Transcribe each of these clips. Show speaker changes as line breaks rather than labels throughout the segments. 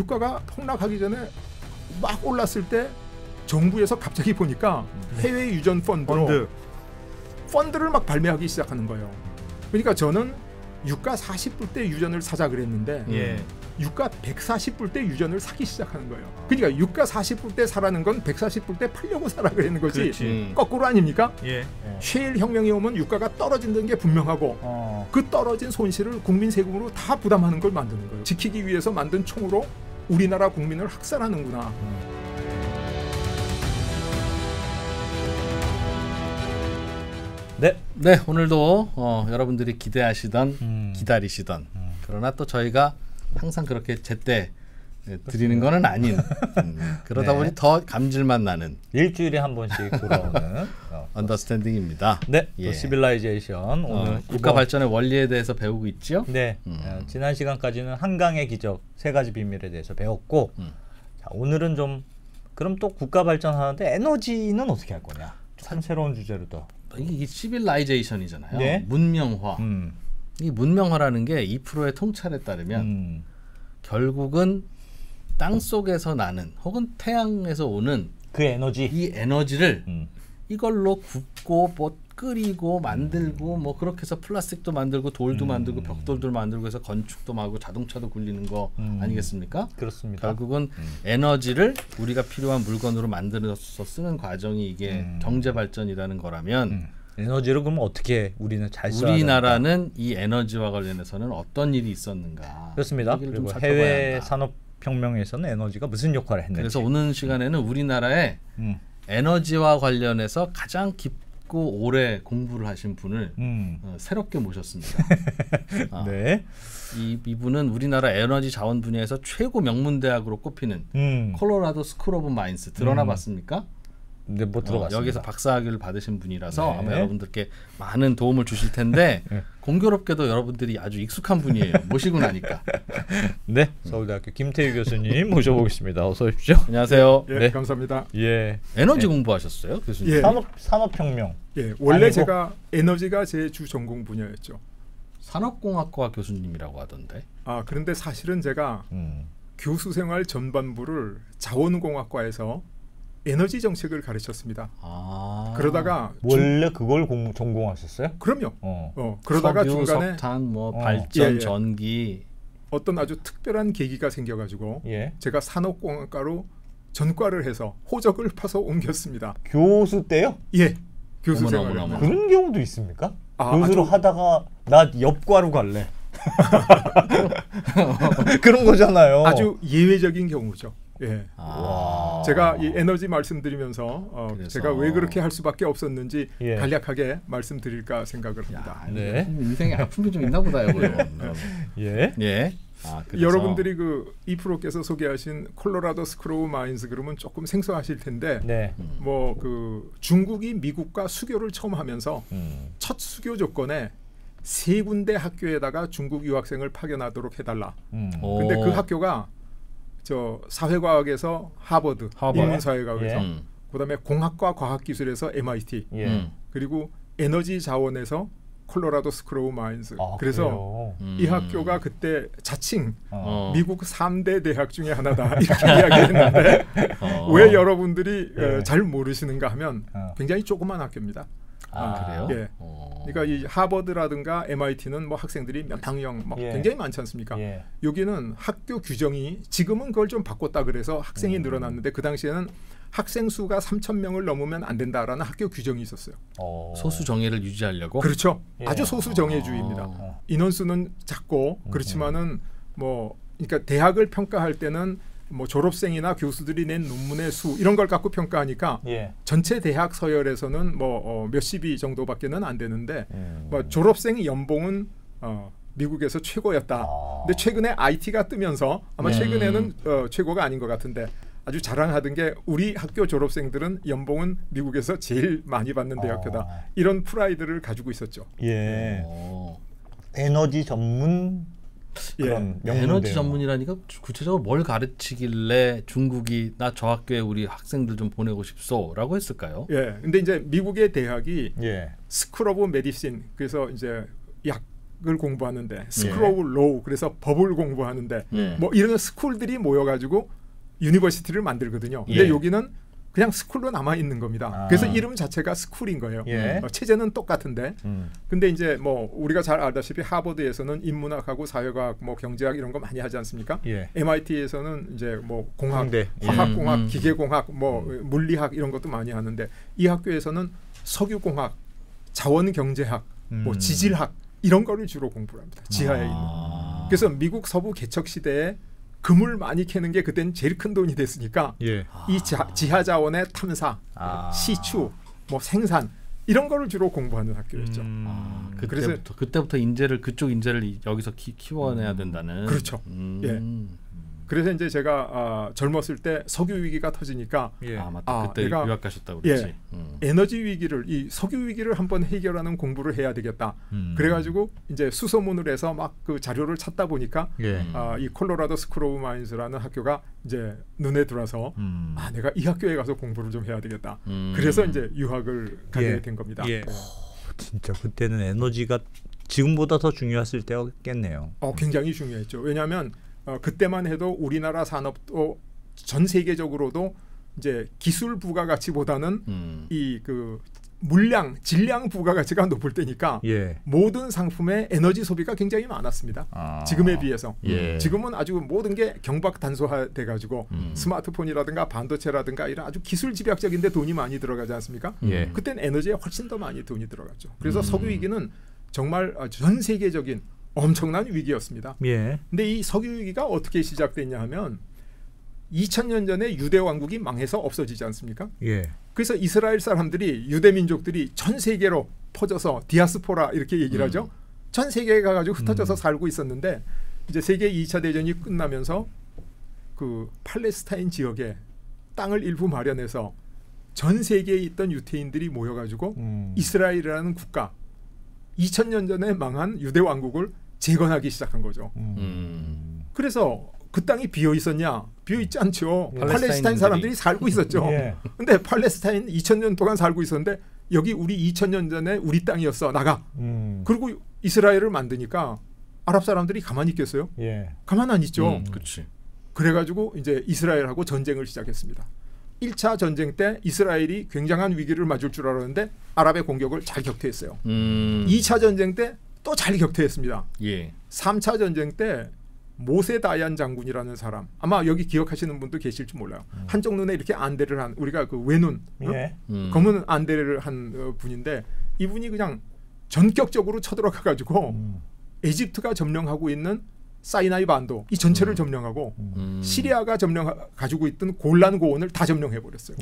유가가 폭락하기 전에 막 올랐을 때 정부에서 갑자기 보니까 해외 유전 펀드를 막 발매하기 시작하는 거예요. 그러니까 저는 유가 40불 때 유전을 사자 그랬는데 유가 140불 때 유전을 사기 시작하는 거예요. 그러니까 유가 40불 때 사라는 건 140불 때 팔려고 사라 그랬는 거지.
그렇지.
거꾸로 아닙니까?
예.
셰일 혁명이 오면 유가가 떨어진다는 게 분명하고 그 떨어진 손실을 국민 세금으로 다 부담하는 걸 만드는 거예요. 지키기 위해서 만든 총으로 우리나라 국민을 학살하는구나.
네, 오늘도 여러분들이 기대하시던 기다리시던 그러나 또 저희가 항상 그렇게 제때 드리는 거는 아닌 그러다 보니 더 감질만 나는
일주일에 한 번씩 돌아오는
언더스탠딩입니다.
네,
예.
시빌라이제이션 오늘
국가 발전의 원리에 대해서 배우고 있죠.
네, 지난 시간까지는 한강의 기적 세 가지 비밀에 대해서 배웠고 자, 오늘은 좀 그럼 또 국가 발전하는데 에너지는 어떻게 할 거냐? 참 새로운 주제로 또.
이게 시빌라이제이션이잖아요.
네.
문명화. 이 문명화라는 게 2%의 통찰에 따르면 결국은 땅 속에서 나는 혹은 태양에서 오는
그 에너지,
이 에너지를 이걸로 굽고 뭐 끓이고 만들고 뭐 그렇게 해서 플라스틱도 만들고 돌도 만들고 벽돌도 만들고 해서 건축도 하고 자동차도 굴리는 거 아니겠습니까?
그렇습니다.
결국은 에너지를 우리가 필요한 물건으로 만들어서 쓰는 과정이 이게 경제 발전이라는 거라면
에너지를 그럼 어떻게 우리는 잘 써야
우리나라는 이 에너지와 관련해서는 어떤 일이 있었는가?
그렇습니다. 그리고 해외 산업혁명에서는 에너지가 무슨 역할을 했는지.
그래서 오늘 시간에는 우리나라의 에너지와 관련해서 가장 깊고 오래 공부를 하신 분을 새롭게 모셨습니다.
네.
이분은 우리나라 에너지 자원 분야에서 최고 명문 대학으로 꼽히는 콜로라도 스쿨 오브 마인스 들어나 봤습니까?
네, 못 들어봤습니다.
여기서 박사학위를 받으신 분이라서
네.
아마 여러분들께 많은 도움을 주실 텐데 공교롭게도 여러분들이 아주 익숙한 분이에요. 모시고 나니까.
네, 서울대학교 김태유 교수님 모셔보겠습니다. 어서 오십시오.
안녕하세요.
예,
네.
감사합니다.
예.
에너지 공부하셨어요, 교수님?
예.
산업혁명.
예, 원래
아니고.
제가 에너지가 제 주 전공 분야였죠.
산업공학과 교수님이라고 하던데.
그런데 사실은 제가 교수 생활 전반부를 자원공학과에서 에너지 정책을 가르쳤습니다. 그러다가
원래 그걸 전공하셨어요?
그럼요. 그러다가
석유,
중간에
석탄, 뭐 발전,
예.
전기
어떤 아주 특별한 계기가 생겨가지고
예.
제가 산업공학과로 전과를 해서 호적을 파서 옮겼습니다.
교수 때요?
예, 교수
어머나,
생활을.
어머나.
그런 경우도 있습니까?
아,
교수로
아주-
하다가 나 옆과로 갈래. 그런 거잖아요.
아주 예외적인 경우죠. 예.
와.
제가 이 에너지 말씀드리면서
그래서.
제가 왜 그렇게 할 수밖에 없었는지
예.
간략하게 말씀드릴까 생각을 합니다.
네.
인생에 아픔이 좀 있나 보다 이거.
예.
예. 그래서.
여러분들이 그 이프로께서 소개하신 콜로라도 스쿨 오브 마인스 그러면 조금 생소하실 텐데
네.
뭐 그 중국이 미국과 수교를 처음 하면서 첫 수교 조건에 3군데 학교에다가 중국 유학생을 파견하도록 해달라. 근데 그 학교가 저 사회과학에서 하버드, 인문사회과학에서
예.
그다음에 공학과 과학기술에서 MIT
예.
그리고 에너지 자원에서 콜로라도 스쿨 오브 마인스. 그래서 이 학교가 그때 자칭 미국 3대 대학 중에 하나다 이렇게 이야기했는데 왜 여러분들이 잘 모르시는가 하면 굉장히 조그만 학교입니다.
그래요?
예. 그러니까 이 하버드라든가 MIT는 뭐 학생들이 몇 학년 뭐
예.
굉장히 많지 않습니까?
예.
여기는 학교 규정이 지금은 그걸 좀 바꿨다 그래서 학생이 늘어났는데 그 당시에는 학생 수가 3,000명을 넘으면 안 된다라는 학교 규정이 있었어요.
소수 정예를 유지하려고.
그렇죠.
예.
아주 소수 정예주의입니다. 인원수는 작고 그렇지만은 뭐 그러니까 대학을 평가할 때는 뭐 졸업생이나 교수들이 낸 논문의 수 이런 걸 갖고 평가하니까
예.
전체 대학 서열에서는 뭐 몇십위 정도밖에는 안 되는데 뭐 졸업생 연봉은 미국에서 최고였다. 근데 최근에 IT가 뜨면서 아마 최근에는 최고가 아닌 것 같은데 아주 자랑하던 게 우리 학교 졸업생들은 연봉은 미국에서 제일 많이 받는 대학교다. 이런 프라이드를 가지고 있었죠.
예. 에너지 전문 그런
에너지 전문이라니까 구체적으로 뭘 가르치길래 중국이 나 저 학교에 우리 학생들 좀 보내고 싶소라고 했을까요?
예. 근데 이제 미국의 대학이
예.
스쿨 오브 메디신 그래서 이제 약 유학을 공부하는데 스크롤 로우 그래서 법을 공부하는데 뭐 이런 스쿨들이 모여가지고 유니버시티를 만들거든요. 근데 여기는 그냥 스쿨로 남아 있는 겁니다. 그래서 이름 자체가 스쿨인 거예요. 체제는 똑같은데. 근데 이제 뭐 우리가 잘 알다시피 하버드에서는 인문학하고 사회과학, 뭐 경제학 이런 거 많이 하지 않습니까? MIT에서는 이제 뭐 공학, 화학공학, 기계공학, 뭐 물리학 이런 것도 많이 하는데 이 학교에서는 석유공학, 자원경제학, 뭐 지질학 이런 거를 주로 공부를 합니다. 지하에 있는. 그래서 미국 서부 개척 시대에 금을 많이 캐는 게 그때는 제일 큰 돈이 됐으니까 이 지하 자원의 탐사, 시추, 뭐 생산 이런 거를 주로 공부하는 학교였죠.
그때부터 인재를 그쪽 인재를 여기서 키워내야 된다는.
그렇죠. 예. 그래서 이제 제가 젊었을 때 석유 위기가 터지니까
맞다. 그때 유학 가셨다고 그랬지.
에너지 위기를 이 석유 위기를 한번 해결하는 공부를 해야 되겠다. 그래가지고 이제 수소문을 해서 막 그 자료를 찾다 보니까 이 콜로라도 스쿨 오브 마인즈라는 학교가 이제 눈에 들어서 내가 이 학교에 가서 공부를 좀 해야 되겠다. 그래서 이제 유학을 가게 된 겁니다.
진짜 그때는 에너지가 지금보다 더 중요했을 때였겠네요.
굉장히 중요했죠. 왜냐하면 그때만 해도 우리나라 산업도 전 세계적으로도 이제 기술 부가가치보다는 이 그 물량, 질량 부가가치가 높을 때니까 모든 상품의 에너지 소비가 굉장히 많았습니다. 지금에 비해서. 지금은 아주 모든 게 경박 단소화돼 가지고 스마트폰이라든가 반도체라든가 이런 아주 기술 집약적인데 돈이 많이 들어가지 않습니까? 그때는 에너지에 훨씬 더 많이 돈이 들어갔죠. 그래서 석유 위기는 정말 전 세계적인 엄청난 위기였습니다. 근데 이 석유 위기가 어떻게 시작됐냐 하면 2000년 전에 유대 왕국이 망해서 없어지지 않습니까? 그래서 이스라엘 사람들이 유대 민족들이 전 세계로 퍼져서 디아스포라 이렇게 얘기를 하죠. 전 세계에 가가지고 흩어져서 살고 있었는데 이제 세계 2차 대전이 끝나면서 그 팔레스타인 지역에 땅을 일부 마련해서 전 세계에 있던 유태인들이 모여가지고 이스라엘이라는 국가 2000년 전에 망한 유대 왕국을 재건하기 시작한 거죠. 그래서 그 땅이 비어 있었냐? 비어 있지 않죠. 팔레스타인 사람들이 살고 있었죠. 근데 팔레스타인 2000년 동안 살고 있었는데 여기 우리 2000년 전에 우리 땅이었어. 나가. 그리고 이스라엘을 만드니까 아랍 사람들이 가만히 있겠어요? 가만 안 있죠. 그래가지고 이제 이스라엘하고 전쟁을 시작했습니다. 1차 전쟁 때 이스라엘이 굉장한 위기를 맞을 줄 알았는데 아랍의 공격을 잘 격퇴했어요. 2차 전쟁 때 또 잘 격퇴했습니다. 3차 전쟁 때 모세 다얀 장군이라는 사람 아마 여기 기억하시는 분도 계실지 몰라요. 한쪽 눈에 이렇게 안대를 한 우리가 그 외눈 검은 안대를 한 분인데 이분이 그냥 전격적으로 쳐들어가 가지고 에집트가 점령하고 있는 사이나이 반도 이 전체를 점령하고 시리아가 가지고 있던 골란 고원을 다 점령해 버렸어요.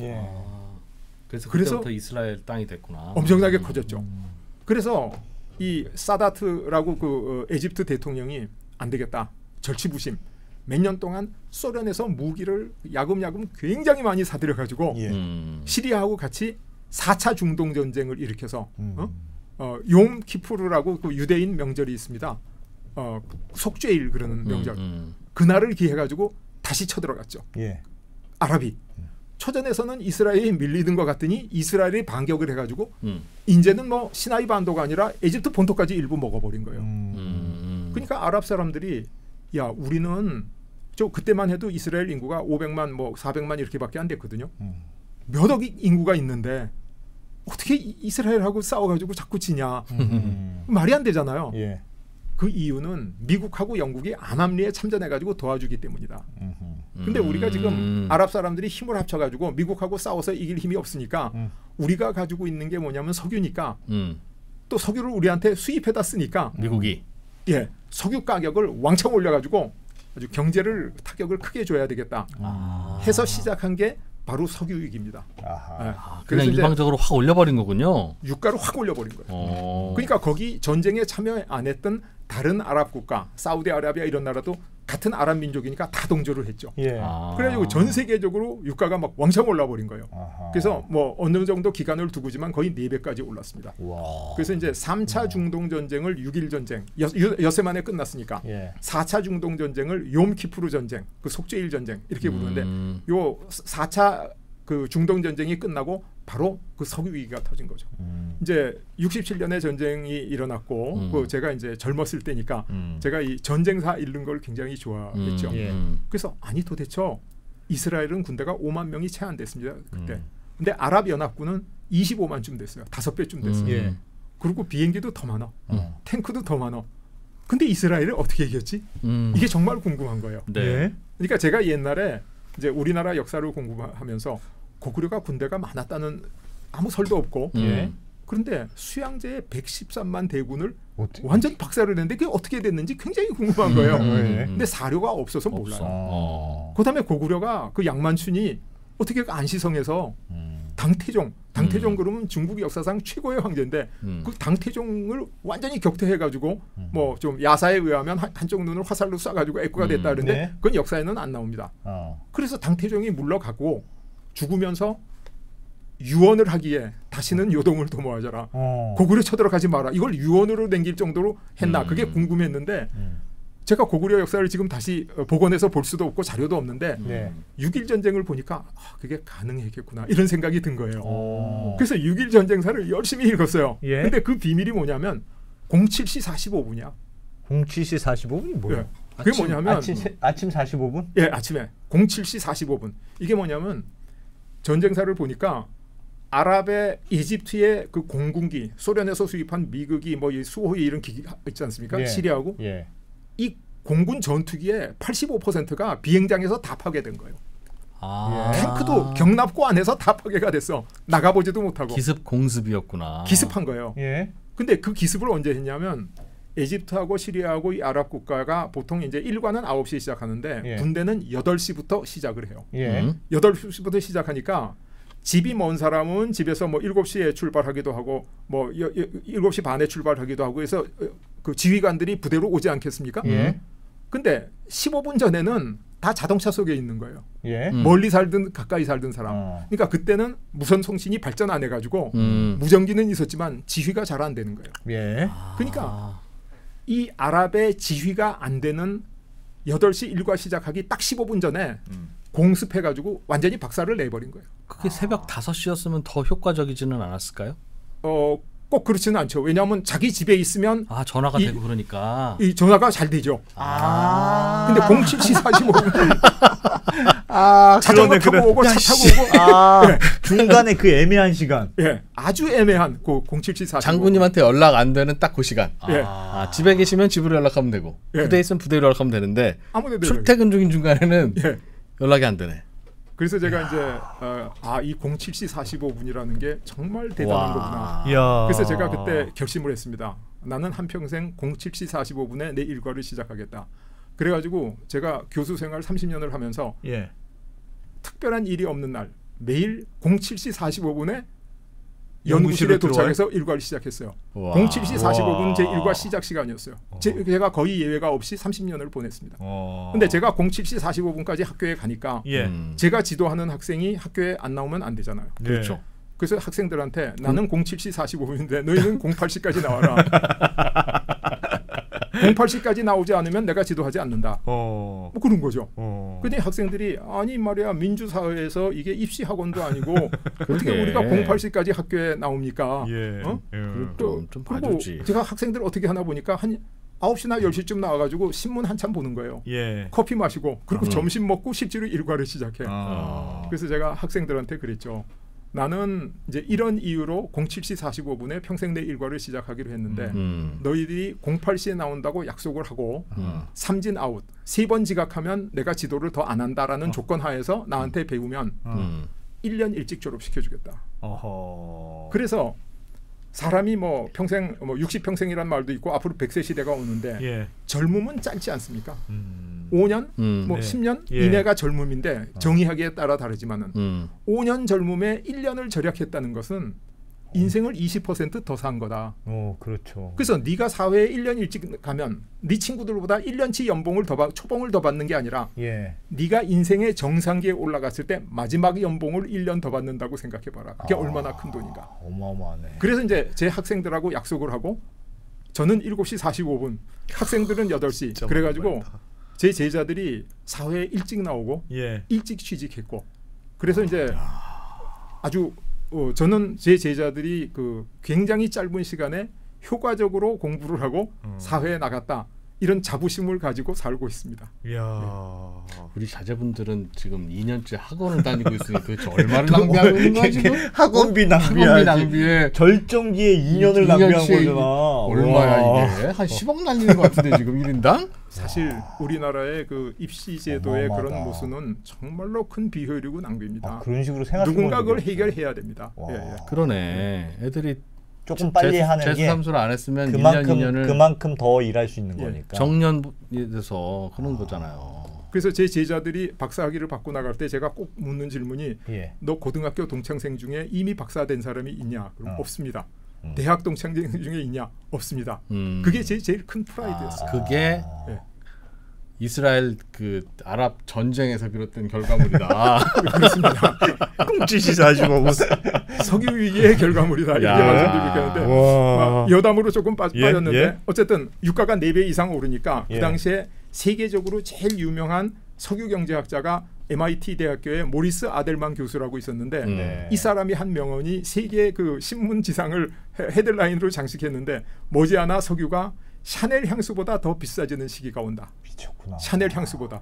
그래서 그때부터 이스라엘 땅이 됐구나.
엄청나게 커졌죠. 그래서 이 사다트라고 그 에집트 대통령이 안 되겠다. 절치부심. 몇 년 동안 소련에서 무기를 야금야금 굉장히 많이 사들여 가지고 시리아하고 같이 4차 중동 전쟁을 일으켜서 욤 키푸르라고 그 유대인 명절이 있습니다. 속죄일 그러는 명절. 그날을 기해 가지고 다시 쳐들어갔죠. 아랍이. 초전에서는 이스라엘이 밀리는 것 같더니 이스라엘이 반격을 해가지고 이제는 뭐 시나이 반도가 아니라 에집트 본토까지 일부 먹어버린 거예요. 그러니까 아랍 사람들이 야 우리는 저 그때만 해도 이스라엘 인구가 500만 뭐 400만 이렇게밖에 안 됐거든요. 몇 억 인구가 있는데 어떻게 이스라엘하고 싸워가지고 자꾸 지냐. 말이 안 되잖아요. 그 이유는 미국하고 영국이 암암리에 참전해가지고 도와주기 때문이다. 근데 우리가 지금 아랍 사람들이 힘을 합쳐가지고 미국하고 싸워서 이길 힘이 없으니까 우리가 가지고 있는 게 뭐냐면 석유니까 또 석유를 우리한테 수입해다 쓰니까
미국이
석유 가격을 왕창 올려가지고 아주 경제를 타격을 크게 줘야 되겠다 해서 시작한 게 바로 석유 위기입니다.
그냥 일방적으로 확 올려버린 거군요.
유가를 확 올려버린 거예요. 그러니까 거기 전쟁에 참여 안 했던 다른 아랍 국가, 사우디아라비아 이런 나라도 같은 아랍 민족이니까 다 동조를 했죠. 그래가지고 전 세계적으로 유가가 막 왕창 올라버린 거예요. 그래서 뭐 어느 정도 기간을 두고지만 거의 4배까지 올랐습니다. 그래서 이제 3차 중동 전쟁을 6일 전쟁, 엿새 만에 끝났으니까 4차 중동 전쟁을 욤키푸르 전쟁, 그 속죄일 전쟁 이렇게 부르는데 요 4차 그 중동 전쟁이 끝나고 바로 그 석유 위기가 터진 거죠. 이제 67년에 전쟁이 일어났고 그 제가 이제 젊었을 때니까 제가 이 전쟁사 읽는 걸 굉장히 좋아했죠. 그래서 아니 도대체 이스라엘은 군대가 5만 명이 채 안 됐습니다. 그때. 근데 아랍연합군은 25만쯤 됐어요. 5배쯤 됐어요. 그리고 비행기도 더 많아. 탱크도 더 많아. 근데 이스라엘을 어떻게 이겼지? 이게 정말 궁금한 거예요.
네.
그러니까 제가 옛날에 이제 우리나라 역사를 공부하면서 고구려가 군대가 많았다는 아무 설도 없고 그런데 수양제의 113만 대군을 완전 박살을 냈는데 그게 어떻게 됐는지 굉장히 궁금한 거예요. 근데 사료가 없어서 몰라요. 그다음에 고구려가 그 양만춘이 어떻게 그 안시성에서 당태종 그러면 중국 역사상 최고의 황제인데 그 당태종을 완전히 격퇴해가지고 뭐 좀 야사에 의하면 한쪽 눈을 화살로 쏴가지고 애꾸가 됐다 그러는데 그건 역사에는 안 나옵니다. 그래서 당태종이 물러가고 죽으면서 유언을 하기에 다시는 요동을 도모하자라. 고구려 쳐들어가지 마라. 이걸 유언으로 남길 정도로 했나. 그게 궁금했는데 제가 고구려 역사를 지금 다시 복원해서 볼 수도 없고 자료도 없는데 6.1 전쟁을 보니까 그게 가능했겠구나 이런 생각이 든 거예요. 그래서 6.1 전쟁사를 열심히 읽었어요. 근데 그 비밀이 뭐냐면 07시 45분이야.
07시 45분이 뭐예요?
그게 뭐냐면
아침 45분?
예, 아침에 07시 45분. 이게 뭐냐면 전쟁사를 보니까 아랍의 이집트의 그 공군기, 소련에서 수입한 미국이 뭐 이 수호이 이런 기기 있지 않습니까? 시리아하고 이 공군 전투기의 85%가 비행장에서 다 파괴된 거예요. 탱크도 경납고 안에서 다 파괴가 됐어. 나가보지도 못하고.
기습 공습이었구나.
기습한 거예요. 근데 그 기습을 언제 했냐면 이집트하고 시리아하고 이 아랍 국가가 보통 이제 일과는 9시에 시작하는데 군대는 8시부터 시작을 해요. 8시부터 시작하니까 집이 먼 사람은 집에서 뭐 7시에 출발하기도 하고 뭐 7시 반에 출발하기도 하고 해서 그 지휘관들이 부대로 오지 않겠습니까? 근데 15분 전에는 다 자동차 속에 있는 거예요. 멀리 살든 가까이 살든 사람. 그러니까 그때는 무선 통신이 발전 안 해가지고 무전기는 있었지만 지휘가 잘 안 되는 거예요. 그러니까 이 아랍의 지휘가 안 되는 8시 일과 시작하기 딱 15분 전에 공습해가지고 완전히 박살을 내버린 거예요.
그게 새벽 5시였으면 더 효과적이지는 않았을까요?
꼭 그렇지는 않죠. 왜냐하면 자기 집에 있으면
전화가 되고 그러니까
이 전화가 잘 되죠. 근데 07시 45분 자전거 타고 오고 차 타고 오고
중간에 그 애매한 시간.
아주 애매한 그 07시 45분.
장군님한테 연락 안 되는 딱 그 시간. 집에 계시면 집으로 연락하면 되고 부대에 있으면 부대로 연락하면 되는데 출퇴근 중인 중간에는 연락이 안 되네.
그래서 제가 이제 이 07시 45분이라는 게 정말 대단한 거구나. 그래서 제가 그때 결심을 했습니다. 나는 한평생 07시 45분에 내 일과를 시작하겠다. 그래가지고 제가 교수 생활 30년을 하면서 특별한 일이 없는 날 매일 07시 45분에 연구실에 도착해서 일과를 시작했어요. 07시 45분 제 일과 시작 시간이었어요. 제가 거의 예외가 없이 30년을 보냈습니다. 근데 제가 07시 45분까지 학교에 가니까 제가 지도하는 학생이 학교에 안 나오면 안 되잖아요.
그렇죠.
그래서 학생들한테 나는 07시 45분인데 너희는 08시까지 나와라. 08시까지 나오지 않으면 내가 지도하지 않는다. 뭐 그런 거죠. 근데 학생들이 아니 말이야 민주사회에서 이게 입시학원도 아니고 어떻게 우리가 08시까지 학교에 나옵니까?
좀 봐주지.
제가 학생들 어떻게 하나 보니까 한 9시나 10시쯤 나와가지고 신문 한참 보는 거예요. 커피 마시고 그리고 점심 먹고 실제로 일과를 시작해. 그래서 제가 학생들한테 그랬죠. 나는 이제 이런 이유로 07시 45분에 평생 내 일과를 시작하기로 했는데 너희들이 08시에 나온다고 약속을 하고 삼진 아웃 3번 지각하면 내가 지도를 더 안 한다라는 조건 하에서 나한테 배우면 1년 일찍 졸업시켜주겠다. 그래서 사람이 뭐 평생 뭐 60평생이란 말도 있고 앞으로 100세 시대가 오는데 젊음은 짧지 않습니까? 5년, 뭐 10년 이내가 젊음인데 정의하기에 따라 다르지만은 5년 젊음에 1년을 절약했다는 것은 인생을 20% 더 산 거다.
그렇죠.
그래서 네가 사회에 1년 일찍 가면 네 친구들보다 1년치 연봉을 초봉을 더 받는 게 아니라 네가 인생의 정상기에 올라갔을 때 마지막 연봉을 1년 더 받는다고 생각해봐라. 그게 얼마나 큰 돈인가.
어마어마하네.
그래서 이제 제 학생들하고 약속을 하고 저는 7시 45분, 학생들은 8시. 그래가지고 제 제자들이 사회에 일찍 나오고 일찍 취직했고 그래서 이제 아주 저는 제 제자들이 그 굉장히 짧은 시간에 효과적으로 공부를 하고 사회에 나갔다. 이런 자부심을 가지고 살고 있습니다.
이야.
우리 자제분들은 지금 2년째 학원을 다니고 있으니 도대체 얼마를 낭비하고 있는 거야 지금?
학원비
낭비에
절정기에 2년을 낭비한 거잖아.
얼마야 이게? 한 10억 날리는 것 같은데 지금 1인당?
사실 우리나라의 그 입시 제도의
어마어마하다.
그런 모순은 정말로 큰 비효율이고 낭비입니다.
그런 식으로 생각해
누군가 그걸 해결해야 됩니다.
그러네. 애들이
조금 빨리 하는 게
재수삼수를 안 했으면
그만큼
1년 2년을
그만큼 더 일할 수 있는 거니까.
정년에 대해서 그런 거잖아요.
그래서 제 제자들이 박사학위를 받고 나갈 때 제가 꼭 묻는 질문이 너 고등학교 동창생 중에 이미 박사 된 사람이 있냐? 그럼 없습니다. 대학 동창생 중에 있냐? 없습니다. 그게 제일 큰 프라이드였어요.
그게 이스라엘 그 아랍 전쟁에서 비롯된 결과물이다.
그렇습니다.
꽁치시 사시고
석유 위기의 결과물이다. 이렇게 말씀드리겠는데 여담으로 조금 빠졌는데 어쨌든 유가가 4배 이상 오르니까 그 당시에 세계적으로 제일 유명한 석유 경제학자가 MIT 대학교의 모리스 아델만 교수라고 있었는데 이 사람이 한 명언이 세계 그 신문 지상을 헤드라인으로 장식했는데 머지않아 석유가 샤넬 향수보다 더 비싸지는 시기가 온다.
미쳤구나.
샤넬 향수보다.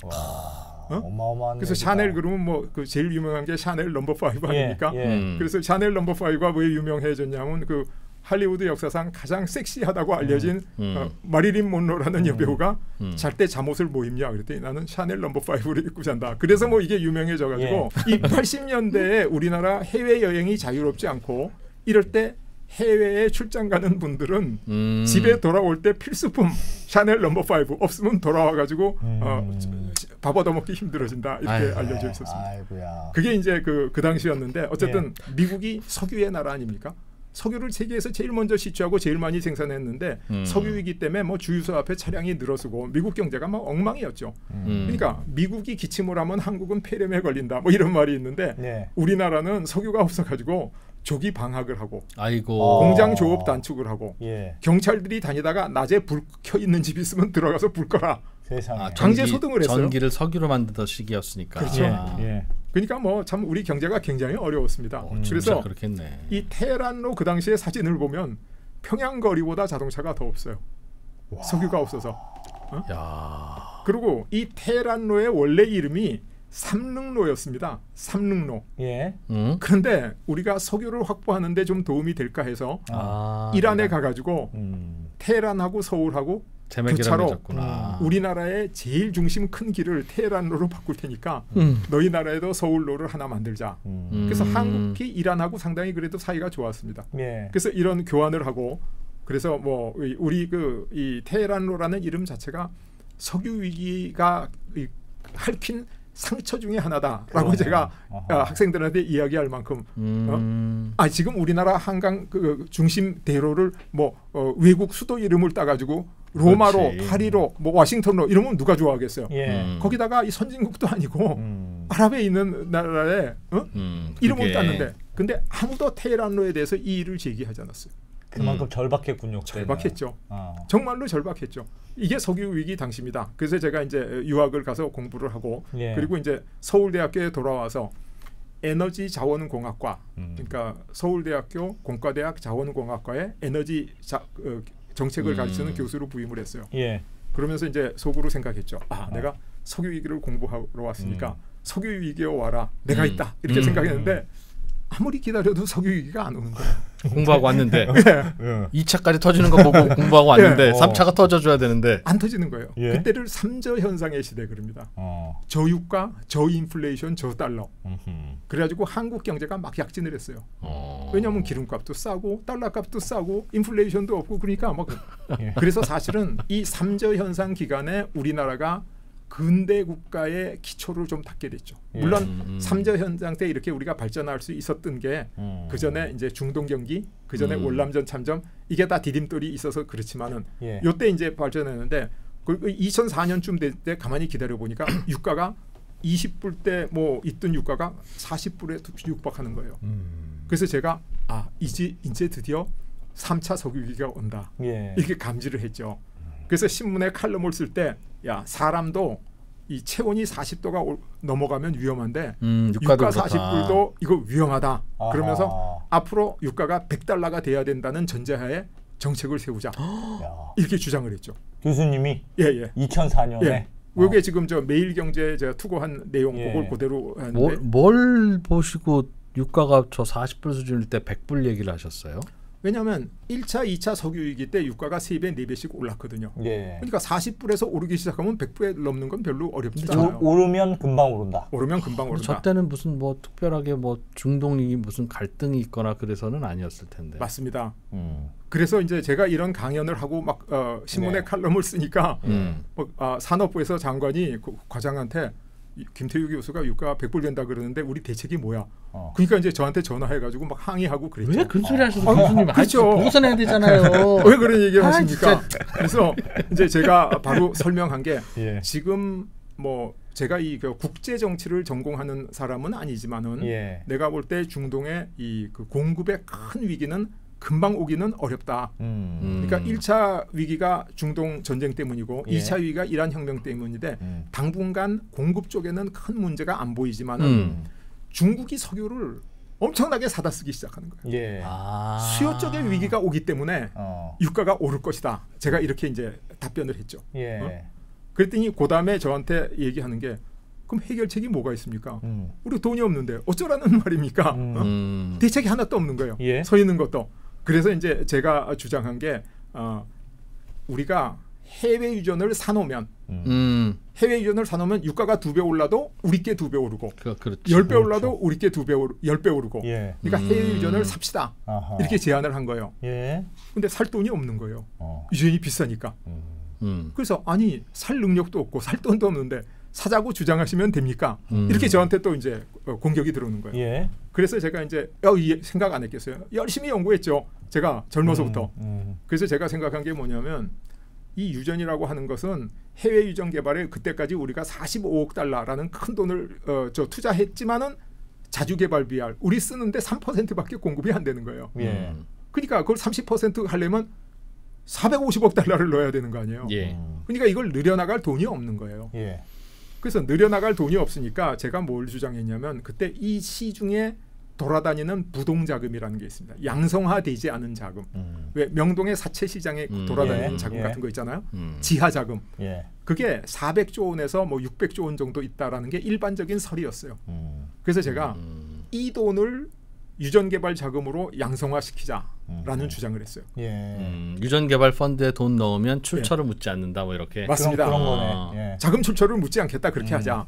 어마어마한.
그래서
얘기다.
샤넬 그러면 뭐 그 제일 유명한 게 샤넬 넘버 5 아닙니까?
예.
그래서 샤넬 넘버 5가 왜 유명해졌냐면 그 할리우드 역사상 가장 섹시하다고 알려진 마릴린 몬로라는 여배우가 잘 때 잠옷을 뭐 입냐 그랬더니 나는 샤넬 넘버 5를 입고 잔다. 그래서 뭐 이게 유명해져가지고 이 80년대에 우리나라 해외 여행이 자유롭지 않고 이럴 때 해외에 출장 가는 분들은 집에 돌아올 때 필수품 샤넬 넘버 5 없으면 돌아와가지고 밥 얻어먹기 힘들어진다 이렇게 알려져 있었습니다.
아이고야.
그게 이제 그 당시였는데 어쨌든 미국이 석유의 나라 아닙니까? 석유를 세계에서 제일 먼저 시추하고 제일 많이 생산했는데 석유 위기 때문에 뭐 주유소 앞에 차량이 늘어서고 미국 경제가 막 엉망이었죠. 그러니까 미국이 기침을 하면 한국은 폐렴에 걸린다 뭐 이런 말이 있는데 우리나라는 석유가 없어가지고 조기 방학을 하고 공장 조업 단축을 하고 경찰들이 다니다가 낮에 불 켜 있는 집 있으면 들어가서 불 꺼라.
세상에.
강제 소등을 했어요.
전기를 석유로 만드던 시기였으니까.
그렇죠. 그러니까 뭐 참 우리 경제가 굉장히 어려웠습니다. 그래서
그렇겠네.
이 테헤란로 그 당시의 사진을 보면 평양 거리보다 자동차가 더 없어요. 석유가 없어서. 그리고 이 테헤란로의 원래 이름이 삼릉로였습니다. 삼릉로. 그런데 우리가 석유를 확보하는데 좀 도움이 될까 해서 이란에 가가지고 테헤란하고 서울하고 교차로 우리나라의 제일 중심 큰 길을 테헤란로로 바꿀 테니까 너희 나라에도 서울로를 하나 만들자. 그래서 한국이 이란하고 상당히 그래도 사이가 좋았습니다. 그래서 이런 교환을 하고 그래서 뭐 우리 그 이 테헤란로라는 이름 자체가 석유 위기가 핥힌 상처 중에 하나다라고 제가 학생들한테 이야기할 만큼 지금 우리나라 한강 그 중심 대로를 뭐 외국 수도 이름을 따가지고 로마로,
그렇지.
파리로, 뭐 워싱턴로 이러면 누가 좋아하겠어요. 거기다가 이 선진국도 아니고 아랍에 있는 나라에 이름을 땄는데 근데 아무도 테헤란로에 대해서 이의를 제기하지 않았어요.
그만큼 절박했군요.
절박했죠. 정말로 절박했죠. 이게 석유 위기 당시입니다. 그래서 제가 이제 유학을 가서 공부를 하고 그리고 이제 서울대학교에 돌아와서 에너지 자원공학과 그러니까 서울대학교 공과대학 자원공학과에 에너지 정책을 가르치는 교수로 부임을 했어요. 그러면서 이제 속으로 생각했죠. 내가 석유 위기를 공부하러 왔으니까 석유 위기에 와라. 내가 있다. 이렇게 생각했는데 아무리 기다려도 석유 위기가 안 오는 거예요.
공부하고 왔는데 2차까지 터지는 거 보고 공부하고 왔는데 3차가 터져줘야 되는데
안 터지는 거예요. 그때를 삼저 현상의 시대 그럽니다. 저유가, 저인플레이션, 저달러. 그래가지고 한국 경제가 막 약진을 했어요. 왜냐하면 기름값도 싸고 달러값도 싸고 인플레이션도 없고 그러니까 막 그래서 사실은 이 삼저 현상 기간에 우리나라가 근대 국가의 기초를 좀 닦게 됐죠. 물론 삼저 현상 때 이렇게 우리가 발전할 수 있었던 게 그 전에 이제 중동 경기, 그 전에 월남전 참전 이게 다 디딤돌이 있어서 그렇지만은 요때 이제 발전했는데 그 2004년쯤 될 때 가만히 기다려 보니까 유가가 20불 때 뭐 있던 유가가 40불에 육박하는 거예요. 그래서 제가 이제 드디어 3차 석유 위기가 온다. 이렇게 감지를 했죠. 그래서 신문에 칼럼을 쓸 때 사람도 이 체온이 40도가 넘어가면 위험한데 유가 40불도 이거 위험하다. 그러면서 앞으로 유가가 $100가 돼야 된다는 전제하에 정책을 세우자. 이렇게 주장을 했죠.
교수님이
예.
2004년에
예. 이게 지금 저 매일경제에 제가 투고한 내용 그걸 그대로 하는데
뭘 보시고 유가가 저 40불 수준일 때 100불 얘기를 하셨어요?
왜냐하면 1차, 2차 석유위기 때 유가가 3배, 4배씩 올랐거든요.
예.
그러니까 40불에서 오르기 시작하면 100불에 넘는 건 별로 어렵지 않아요.
오르면 금방 오른다.
오르면 금방 오른다.
저 때는 무슨 뭐 특별하게 뭐 중동이 무슨 갈등이 있거나 그래서는 아니었을 텐데.
맞습니다. 그래서 이제 제가 이런 강연을 하고 막 신문에
네.
칼럼을 쓰니까 산업부에서 장관이 과장한테 김태우 교수가 유가 100불 된다 그러는데 우리 대책이 뭐야? 그러니까 이제 저한테 전화해가지고 막 항의하고 그랬죠.
왜 그런 소리 하셔서 교수님
그렇죠.
보고서 내야 되잖아요.
왜 그런 얘기를 하십니까? 그래서 이제 제가 바로 설명한 게
예.
지금 뭐 제가 이 국제 정치를 전공하는 사람은 아니지만은
예.
내가 볼 때 중동의 이 그 공급의 큰 위기는 금방 오기는 어렵다. 그러니까 1차 위기가 중동 전쟁 때문이고
예.
2차 위기가 이란 혁명 때문인데 당분간 공급 쪽에는 큰 문제가 안 보이지만은 중국이 석유를 엄청나게 사다 쓰기 시작하는 거예요.
예.
수요 쪽에 위기가 오기 때문에 유가가 오를 것이다. 제가 이렇게 이제 답변을 했죠.
예.
그랬더니 그다음에 저한테 얘기하는 게 그럼 해결책이 뭐가 있습니까? 우리 돈이 없는데 어쩌라는 말입니까? 대책이 하나도 없는 거예요.
예.
서 있는 것도. 그래서 이제 제가 주장한 게 우리가 해외 유전을 사놓으면 해외 유전을 사놓으면 유가가 2배 올라도 우리께 2배 오르고
그렇죠.
10배 올라도 우리께 10배 오르고
예.
그러니까 해외 유전을 삽시다.
아하.
이렇게 제안을 한 거예요.
예.
근데 살 돈이 없는 거예요. 유전이 비싸니까. 그래서 아니 살 능력도 없고 살 돈도 없는데 사자고 주장하시면 됩니까? 이렇게 저한테 또 이제 공격이 들어오는 거예요.
예.
그래서 제가 이제 생각 안 했겠어요. 열심히 연구했죠. 제가 젊어서부터. 그래서 제가 생각한 게 뭐냐면 이 유전이라고 하는 것은 해외 유전 개발에 그때까지 우리가 $45억 큰 돈을 투자했지만은 자주 개발 비할 우리 쓰는데 3%밖에 공급이 안 되는 거예요.
예.
그러니까 그걸 30% 하려면 $450억 넣어야 되는 거 아니에요.
예.
그러니까 이걸 늘려나갈 돈이 없는 거예요.
예.
그래서 늘려나갈 돈이 없으니까 제가 뭘 주장했냐면 그때 이 시중에 돌아다니는 부동자금이라는 게 있습니다. 양성화되지 않은 자금. 왜 명동의 사채 시장에 돌아다니는
예.
자금
예.
같은 거 있잖아요. 지하 자금.
예.
그게 400조 원에서 뭐 600조 원 정도 있다라는 게 일반적인 설이었어요. 그래서 제가 이 돈을 유전 개발 자금으로 양성화시키자라는 주장을 했어요.
예.
유전 개발 펀드에 돈 넣으면 출처를 묻지 않는다 뭐 이렇게.
맞습니다.
그런 거네. 예.
자금 출처를 묻지 않겠다 그렇게 하자.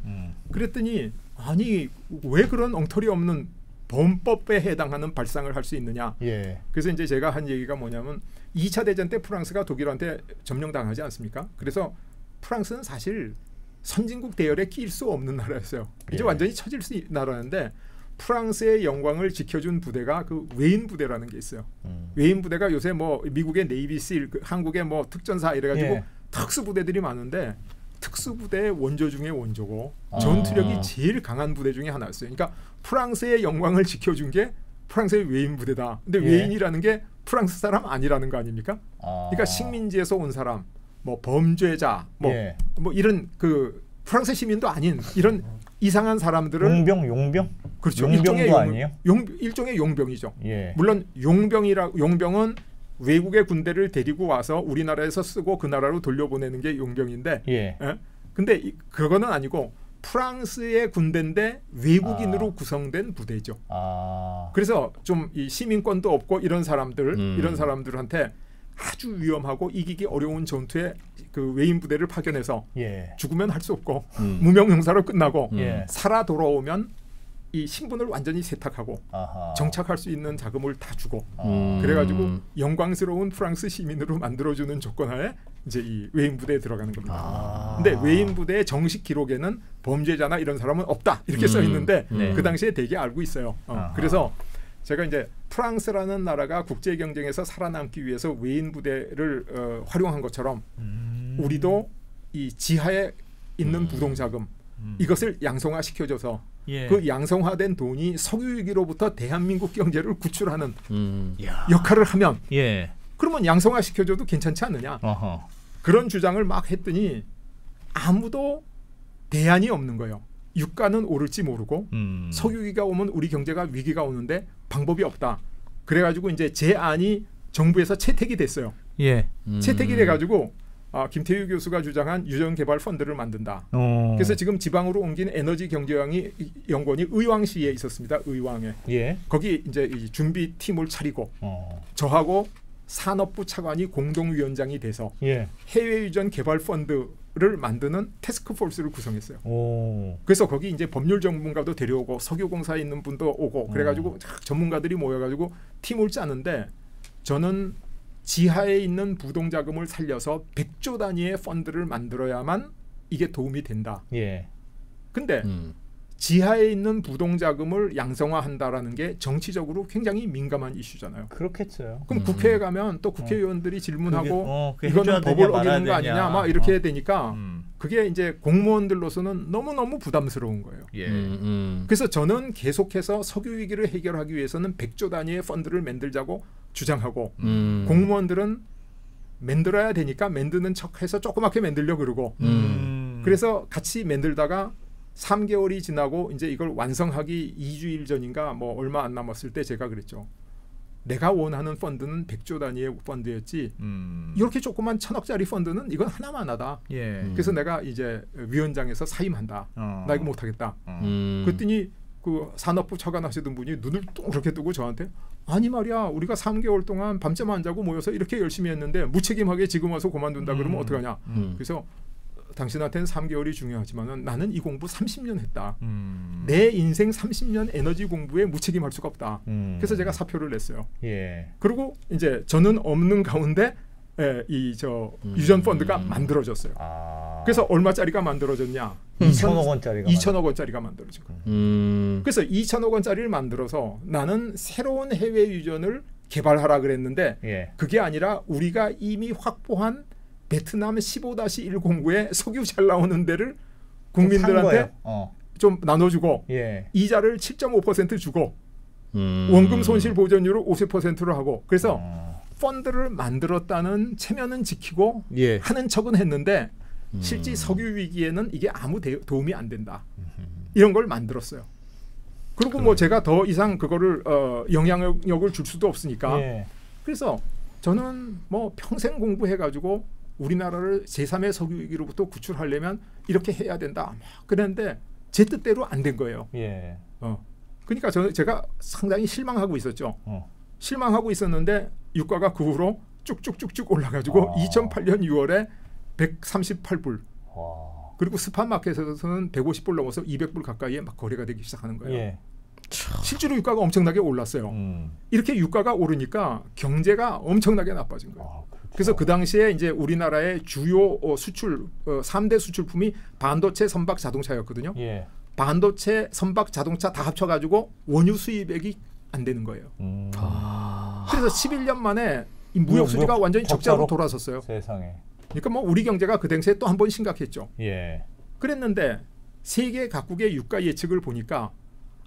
그랬더니 아니 왜 그런 엉터리 없는 범법에 해당하는 발상을 할 수 있느냐.
예.
그래서 이제 제가 한 얘기가 뭐냐면 2차 대전 때 프랑스가 독일한테 점령당하지 않습니까? 그래서 프랑스는 사실 선진국 대열에 끼일 수 없는 나라였어요. 이제
예.
완전히 처질 수 있는 나라인데 프랑스의 영광을 지켜준 부대가 그 웨인 부대라는 게 있어요. 웨인 부대가 요새 뭐 미국의 네이비실, 한국의 뭐 특전사 이래가지고
예.
특수 부대들이 많은데 특수 부대의 원조 중에 원조고 전투력이 제일 강한 부대 중에 하나였어요. 그러니까 프랑스의 영광을 지켜준 게 프랑스의 웨인 부대다. 근데
예.
웨인이라는 게 프랑스 사람 아니라는 거 아닙니까? 그러니까 식민지에서 온 사람, 뭐 범죄자, 뭐 이런 그 프랑스 시민도 아닌 이런 이상한 사람들을
용병?
그렇죠.
용병도 아니에요?
일종의 용병이죠.
예.
물론 용병은 외국의 군대를 데리고 와서 우리나라에서 쓰고 그 나라로 돌려보내는 게 용병인데,
예.
근데 그거는 아니고 프랑스의 군대인데 외국인으로 구성된 부대죠. 그래서 좀 이 시민권도 없고 이런 사람들한테 아주 위험하고 이기기 어려운 전투에 그 외인 부대를 파견해서
예.
죽으면 할 수 없고 무명용사로 끝나고
예.
살아 돌아오면 이 신분을 완전히 세탁하고
아하.
정착할 수 있는 자금을 다 주고 그래가지고 영광스러운 프랑스 시민으로 만들어주는 조건하에 이제 이 외인 부대에 들어가는 겁니다. 근데 외인 부대의 정식 기록에는 범죄자나 이런 사람은 없다 이렇게 써 있는데
네.
그 당시에 되게 알고 있어요. 그래서 제가 이제 프랑스라는 나라가 국제 경쟁에서 살아남기 위해서 외인 부대를 활용한 것처럼 우리도 이 지하에 있는 부동자금 이것을 양성화시켜줘서
예.
그 양성화된 돈이 석유위기로부터 대한민국 경제를 구출하는 역할을 하면
예.
그러면 양성화시켜줘도 괜찮지 않느냐.
어허.
그런 주장을 막 했더니 아무도 대안이 없는 거예요. 유가는 오를지 모르고 석유위기가 오면 우리 경제가 위기가 오는데 방법이 없다. 그래가지고 이제 제안이 정부에서 채택이 됐어요.
예.
채택이 돼가지고 김태유 교수가 주장한 유전 개발 펀드를 만든다. 그래서 지금 지방으로 옮긴 에너지 경제연구원이 의왕시에 있었습니다. 의왕에.
예.
거기 이제 이 준비팀을 차리고 저하고 산업부 차관이 공동위원장이 돼서
예.
해외 유전 개발 펀드를 만드는 태스크포스를 구성했어요.
오.
그래서 거기 이제 법률 전문가도 데려오고 석유공사에 있는 분도 오고 그래가지고 전문가들이 모여가지고 팀을 짜는데 저는 지하에 있는 부동자금을 살려서 100조 단위의 펀드를 만들어야만 이게 도움이 된다.
예.
근데 지하에 있는 부동자금을 양성화한다라는 게 정치적으로 굉장히 민감한 이슈잖아요.
그렇겠어요.
그럼 국회에 가면 또 국회의원들이 질문하고
그게
이거는 법을 어기는 거 아니냐 막 이렇게
어.
되니까 그게 이제 공무원들로서는 너무너무 부담스러운 거예요.
예.
그래서 저는 계속해서 석유 위기를 해결하기 위해서는 100조 단위의 펀드를 만들자고 주장하고 공무원들은 만들어야 되니까 만드는 척해서 조그맣게 만들려 그러고 그래서 같이 만들다가 3개월이 지나고 이제 이걸 완성하기 2주일 전인가 뭐 얼마 안 남았을 때 제가 그랬죠. 내가 원하는 펀드는 100조 단위의 펀드였지 이렇게 조그만 1,000억짜리 펀드는 이건 하나만 하다.
예.
그래서 내가 이제 위원장에서 사임한다. 나 이거 못하겠다. 그랬더니 그 산업부 차관하시던 분이 눈을 동그랗게 뜨고 저한테 아니 말이야 우리가 3개월 동안 밤잠 안 자고 모여서 이렇게 열심히 했는데 무책임하게 지금 와서 그만둔다 그러면 어떡하냐. 그래서 당신한테는 3개월이 중요하지만은 나는 이 공부 30년 했다. 내 인생 30년 에너지 공부에 무책임할 수가 없다. 그래서 제가 사표를 냈어요.
예.
그리고 이제 저는 없는 가운데 이 저 유전 펀드가 만들어졌어요. 그래서 얼마짜리가 만들어졌냐?
2천억 원짜리가
2천억 원짜리가 만들어진 거예요. 그래서 2천억 원짜리를 만들어서 나는 새로운 해외 유전을 개발하라 그랬는데
예.
그게 아니라 우리가 이미 확보한 베트남 15-109에 석유 잘 나오는 데를 국민들한테 좀 나눠주고
예.
이자를 7.5% 주고 원금 손실 보전율을 50%로 하고 그래서 펀드를 만들었다는 체면은 지키고
예.
하는 척은 했는데 실제 석유 위기에는 이게 아무 도움이 안 된다. 이런 걸 만들었어요. 그리고 뭐 제가 더 이상 그거를 영향력을 줄 수도 없으니까
예.
그래서 저는 뭐 평생 공부해가지고 우리나라를 제3의 석유 위기로부터 구출하려면 이렇게 해야 된다. 그랬는데 제 뜻대로 안 된 거예요.
예.
그러니까 제가 상당히 실망하고 있었죠. 실망하고 있었는데 유가가 그 후로 쭉쭉쭉쭉 올라가지고 2008년 6월에 138불 그리고 스팟마켓에서는 150불 넘어서 200불 가까이에 막 거래가 되기 시작하는 거예요.
예.
실제로 유가가 엄청나게 올랐어요. 이렇게 유가가 오르니까 경제가 엄청나게 나빠진 거예요.
그렇죠.
그래서 그 당시에 이제 우리나라의 주요 수출 3대 수출품이 반도체, 선박, 자동차였거든요.
예.
반도체, 선박, 자동차 다 합쳐가지고 원유 수입액이 안 되는 거예요. 그래서 11년 만에 이 무역 수지가 완전히 적자로 돌아섰어요.
세상에.
그러니까 뭐 우리 경제가 그 당시에 또 한 번 심각했죠.
예.
그랬는데 세계 각국의 유가 예측을 보니까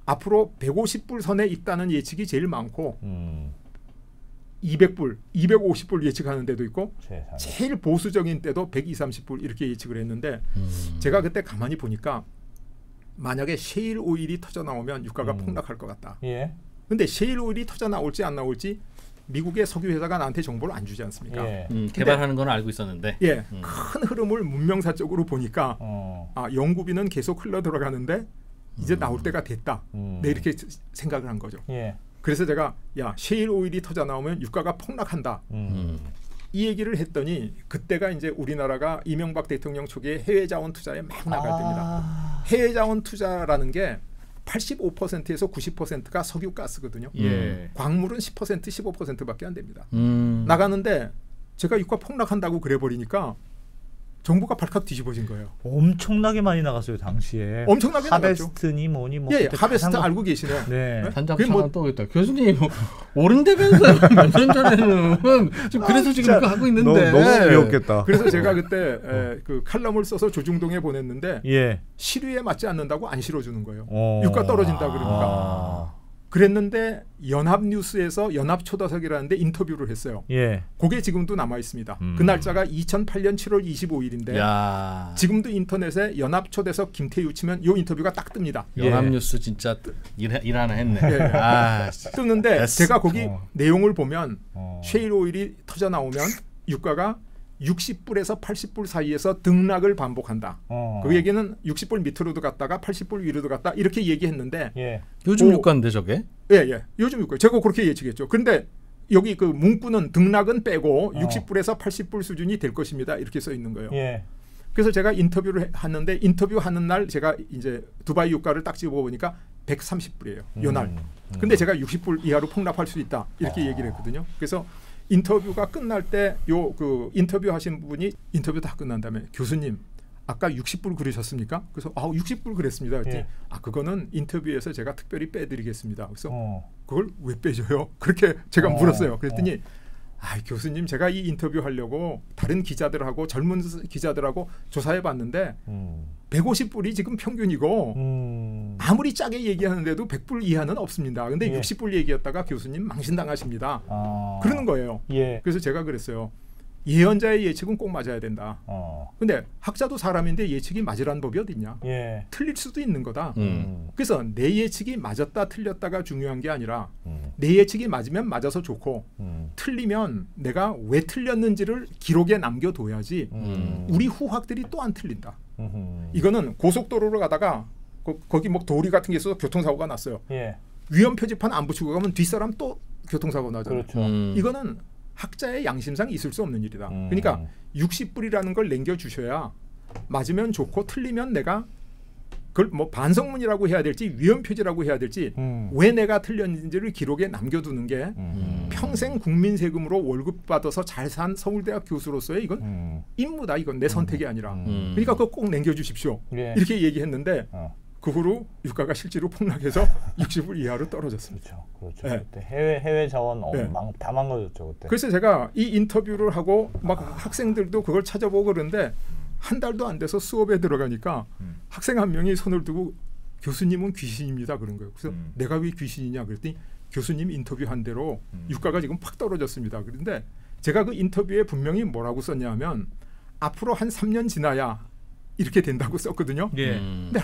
앞으로 150불 선에 있다는 예측이 제일 많고 200불, 250불 예측하는 데도 있고
세상에.
제일 보수적인 때도 120, 30불 이렇게 예측을 했는데 제가 그때 가만히 보니까 만약에 셰일 오일이 터져 나오면 유가가 폭락할 것 같다.
예.
근데 셰일 오일이 터져 나올지 안 나올지 미국의 석유 회사가 나한테 정보를 안 주지 않습니까?
예.
개발하는 건 알고 있었는데.
예, 큰 흐름을 문명사적으로 보니까 연구비는 계속 흘러 들어가는데 이제 나올 때가 됐다. 네, 이렇게 생각을 한 거죠.
예.
그래서 제가 셰일 오일이 터져 나오면 유가가 폭락한다. 이 얘기를 했더니 그때가 이제 우리나라가 이명박 대통령 초기에 해외 자원 투자에 막 나갈 때입니다. 해외 자원 투자라는 게 85%에서 90%가 석유 가스거든요.
예.
광물은 10% 15%밖에 안 됩니다. 나가는데 제가 유가 폭락한다고 그래 버리니까 정부가 발칵 뒤집어진 거예요.
엄청나게 많이 나갔어요 당시에.
엄청나게
하베스트니 뭐니 뭐.
예, 하베스트 알고 계시네요.
네.
한잡차가 또 있다. 교수님 오른대면서 몇 년 전에는 그래서 지금 이거 하고 있는데.
너무 미웠겠다.
그래서 제가 그때 그 칼럼을 써서 조중동에 보냈는데
예.
시류에 맞지 않는다고 안 실어주는 거예요. 유가 떨어진다 그러니까. 그랬는데 연합뉴스에서 연합초대석이라는데 인터뷰를 했어요.
예.
그게 지금도 남아 있습니다. 그 날짜가 2008년 7월 25일인데
야.
지금도 인터넷에 연합초대석 김태유 치면 요 인터뷰가 딱 뜹니다.
연합뉴스 진짜 일 하나 했네.
예, 예.
아,
뜨는데 제가 거기 내용을 보면 셰일 오일이 터져 나오면 유가가 60불에서 80불 사이에서 등락을 반복한다. 그 얘기는 60불 밑으로도 갔다가 80불 위로도 갔다 이렇게 얘기했는데
예.
요즘 유가인데 저게?
예. 요즘 유가. 제가 그렇게 예측했죠. 그런데 여기 그 문구는 등락은 빼고 60불에서 80불 수준이 될 것입니다. 이렇게 써 있는 거예요.
예.
그래서 제가 인터뷰를 하는데 인터뷰하는 날 제가 이제 두바이 유가를 딱 집어 보니까 130불이에요. 요 날. 근데 제가 60불 이하로 폭락할 수 있다. 이렇게 얘기를 했거든요. 그래서 인터뷰가 끝날 때 요 그 인터뷰 하신 분이 인터뷰 다 끝난 다음에 교수님 아까 60불 그러셨습니까? 그래서 60불 그랬습니다. 그랬더니
예.
그거는 인터뷰에서 제가 특별히 빼드리겠습니다. 그래서 그걸 왜 빼줘요? 그렇게 제가 물었어요. 그랬더니 교수님 제가 이 인터뷰 하려고 다른 기자들하고 젊은 기자들하고 조사해 봤는데 150불이 지금 평균이고 아무리 짜게 얘기하는데도 100불 이하는 없습니다. 근데
예.
60불 얘기했다가 교수님 망신당하십니다. 그러는 거예요.
예.
그래서 제가 그랬어요. 예언자의 예측은 꼭 맞아야 된다. 근데 학자도 사람인데 예측이 맞으라는 법이 어딨냐.
예.
틀릴 수도 있는 거다. 그래서 내 예측이 맞았다 틀렸다가 중요한 게 아니라 내 예측이 맞으면 맞아서 좋고 틀리면 내가 왜 틀렸는지를 기록에 남겨둬야지 우리 후학들이 또 안 틀린다. 이거는 고속도로를 가다가 거기 뭐 도리 같은 게 있어서 교통사고가 났어요.
예.
위험 표지판 안 붙이고 가면 뒷사람 또 교통사고 나잖아요.
그렇죠.
이거는 학자의 양심상 있을 수 없는 일이다. 그러니까 60불이라는 걸 남겨주셔야 맞으면 좋고 틀리면 내가 그걸 뭐 반성문이라고 해야 될지 위험 표지라고 해야 될지 왜 내가 틀렸는지를 기록에 남겨두는 게 평생 국민 세금으로 월급 받아서 잘 산 서울대학 교수로서의 이건 임무다. 이건 내 선택이 아니라. 그러니까 그거 꼭 남겨주십시오.
예.
이렇게 얘기했는데 그 후로 유가가 실제로 폭락해서 60불 이하로 떨어졌습니다.
그렇죠.
네.
그때 해외 자원
네.
다 망가졌죠 그때.
그래서 제가 이 인터뷰를 하고 막 학생들도 그걸 찾아보고 그러는데 한 달도 안 돼서 수업에 들어가니까 학생 한 명이 손을 두고 교수님은 귀신입니다 그런 거예요. 그래서 내가 왜 귀신이냐 그랬더니 교수님 인터뷰한 대로 유가가 지금 팍 떨어졌습니다. 그런데 제가 그 인터뷰에 분명히 뭐라고 썼냐 하면 앞으로 한 3년 지나야 이렇게 된다고 썼거든요.
예.
근데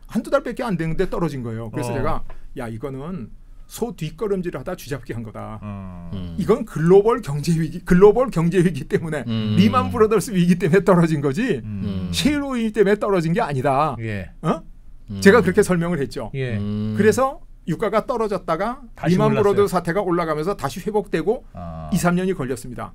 한두 달밖에 안 되는데 떨어진 거예요. 그래서 제가 야 이거는 소 뒷걸음질을 하다 쥐잡기 한 거다. 이건 글로벌 경제 위기 때문에 리만 브라더스 위기 때문에 떨어진 거지 셰일 오일 때문에 떨어진 게 아니다.
예.
제가 그렇게 설명을 했죠.
예.
그래서 유가가 떨어졌다가
다시
리만
올랐어요.
브라더스 사태가 올라가면서 다시 회복되고 2, 3년이 걸렸습니다.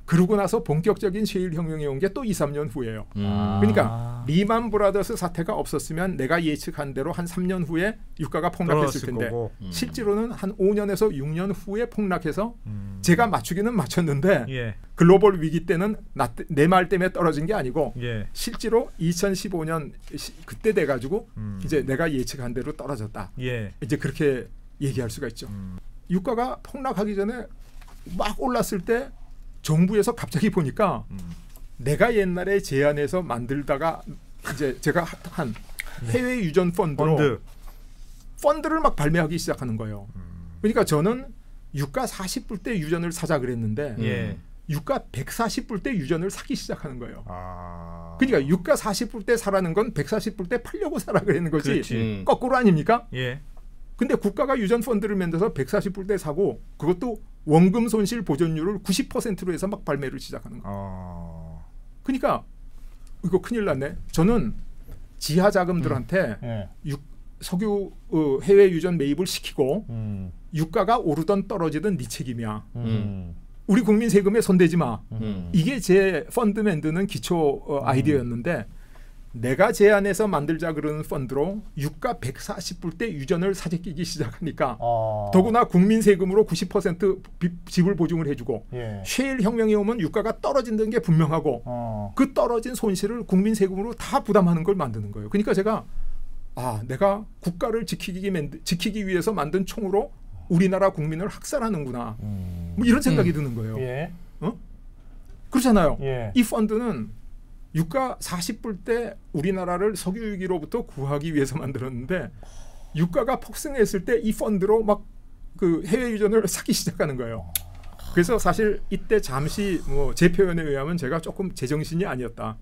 그러고 나서 본격적인 셰일 혁명이 온 게 또 2, 3년 후예요. 그러니까 리만 브라더스 사태가 없었으면 내가 예측한 대로 한 3년 후에 유가가 폭락했을 텐데 실제로는 한 5년에서 6년 후에 폭락해서 제가 맞추기는 맞췄는데
예.
글로벌 위기 때는 내 말 때문에 떨어진 게 아니고
예.
실제로 2015년 그때 돼가지고 이제 내가 예측한 대로 떨어졌다.
예.
이제 그렇게 얘기할 수가 있죠. 유가가 폭락하기 전에 막 올랐을 때 정부에서 갑자기 보니까 내가 옛날에 제안해서 만들다가 이제 제가 한 해외 유전 펀드를 막 발매하기 시작하는 거예요. 그러니까 저는 유가 40불 때 유전을 사자 그랬는데
예.
유가 140불 때 유전을 사기 시작하는 거예요. 그러니까 유가 40불 때 사라는 건 140불 때 팔려고 사라 그러는 거지.
그렇지.
거꾸로 아닙니까?
예.
근데 국가가 유전 펀드를 만들어서 140불 때 사고 그것도 원금 손실 보존율을 90%로 해서 막 발매를 시작하는 거예요. 그러니까 이거 큰일 났네. 저는 지하 자금들한테 석유 해외 유전 매입을 시키고 유가가 오르던 떨어지던 네 책임이야. 우리 국민 세금에 손대지 마. 이게 제 펀드 만드는 기초 아이디어였는데 내가 제안해서 만들자 그러는 펀드로 유가 140불 때 유전을 사재 끼기 시작하니까 더구나 국민 세금으로 90% 지불 보증을 해주고
예.
셰일 혁명이 오면 유가가 떨어진다는 게 분명하고 그 떨어진 손실을 국민 세금으로 다 부담하는 걸 만드는 거예요. 그러니까 제가 내가 국가를 지키기 위해서 만든 총으로 우리나라 국민을 학살하는구나. 뭐 이런 생각이 드는 거예요.
예.
그렇잖아요.
예.
이 펀드는 유가 40불 때 우리나라를 석유 위기로부터 구하기 위해서 만들었는데 유가가 폭등했을 때 이 펀드로 막 그 해외 유전을 사기 시작하는 거예요. 그래서 사실 이때 잠시 뭐 제 표현에 의하면 제가 조금 제정신이 아니었다.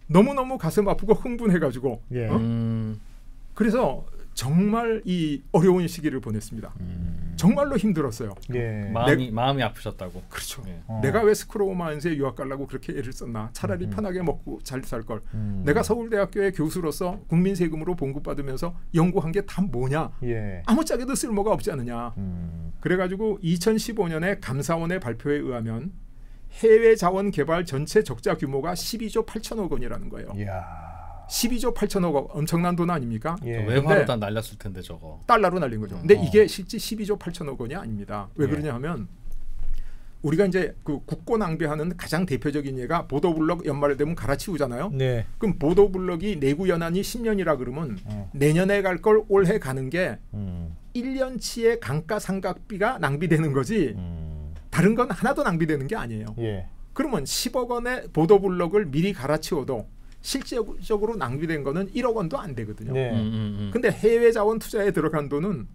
너무너무 가슴 아프고 흥분해가지고
예.
그래서 정말 이 어려운 시기를 보냈습니다. 정말로 힘들었어요.
예.
마음이 아프셨다고.
그렇죠.
예.
내가 왜 스크로우마인스에 유학 가려고 그렇게 애를 썼나. 차라리 편하게 먹고 잘 살 걸. 내가 서울대학교의 교수로서 국민 세금으로 봉급받으면서 연구한 게 다 뭐냐.
예.
아무짝에도 쓸모가 없지 않느냐. 그래가지고 2015년에 감사원의 발표에 의하면 해외 자원 개발 전체 적자 규모가 12조 8천억 원이라는 거예요.
이야.
12조 8천억 원 엄청난 돈 아닙니까?
예.
외화로 다 날렸을 텐데 저거.
달러로 날린 거죠. 근데 이게 실제 12조 8천억 원이 아닙니다. 왜 그러냐 하면 우리가 이제 그 국고 낭비하는 가장 대표적인 예가 보도블럭 연말 되면 갈아치우잖아요.
네.
그럼 보도블럭이 내구 연한이 10년이라 그러면 내년에 갈 걸 올해 가는 게 1년치의 감가상각비가 낭비되는 거지 다른 건 하나도 낭비되는 게 아니에요.
예.
그러면 10억 원의 보도블럭을 미리 갈아치워도 실질적으로 낭비된 거는 1억 원도 안 되거든요.
네.
근데 해외 자원 투자에 들어간 돈은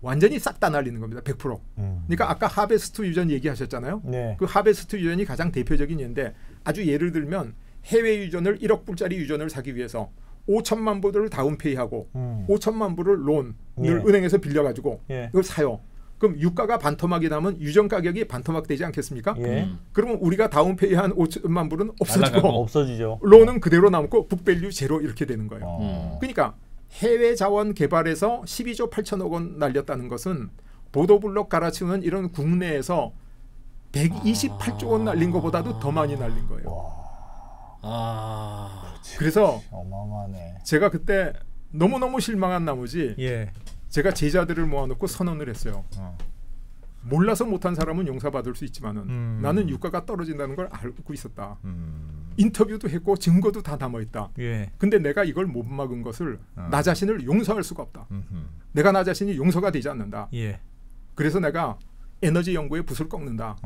완전히 싹 다 날리는 겁니다. 100%. 그러니까 아까 하베스트 유전 얘기하셨잖아요.
네.
그 하베스트 유전이 가장 대표적인 예인데 아주 예를 들면 해외 유전을 1억 불짜리 유전을 사기 위해서 5천만 불을 다운페이하고 5천만 불을 론을
예.
은행에서 빌려가지고
예.
이걸 사요. 그럼 유가가 반토막이 나면 유전 가격이 반토막 되지 않겠습니까?
예.
그러면 우리가 다운페이한 5천만 불은 없어지고
날아가고.
없어지죠.
론은 그대로 남고 북밸류 제로 이렇게 되는 거예요. 그러니까 해외 자원 개발에서 12조 8천억 원 날렸다는 것은 보도블럭 갈아치우는 이런 국내에서 128조 원 날린 것보다도 더 많이 날린 거예요. 그래서
어마어마하네.
제가 그때 너무너무 실망한 나머지
예.
제가 제자들을 모아놓고 선언을 했어요. 몰라서 못한 사람은 용서받을 수 있지만은 나는 유가가 떨어진다는 걸 알고 있었다. 인터뷰도 했고 증거도 다 남아있다.
예.
근데 내가 이걸 못 막은 것을 나 자신을 용서할 수가 없다. 내가 나 자신이 용서가 되지 않는다.
예.
그래서 내가 에너지 연구에 붓을 꺾는다.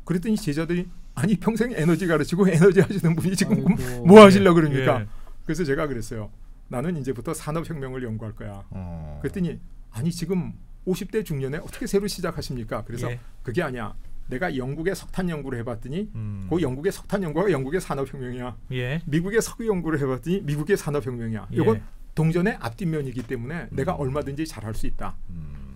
그랬더니 제자들이 아니 평생 에너지 가르치고 에너지 하시는 분이 지금
아이고,
뭐 하시려고 그럽니까?
예.
그래서 제가 그랬어요. 나는 이제부터 산업혁명을 연구할 거야. 그랬더니 아니 지금 50대 중년에 어떻게 새로 시작하십니까? 그래서
예.
그게 아니야. 내가 영국의 석탄 연구를 해봤더니 그 영국의 석탄 연구가 영국의 산업혁명이야.
예.
미국의 석유 연구를 해봤더니 미국의 산업혁명이야.
예.
이건 동전의 앞뒷면이기 때문에 내가 얼마든지 잘할 수 있다.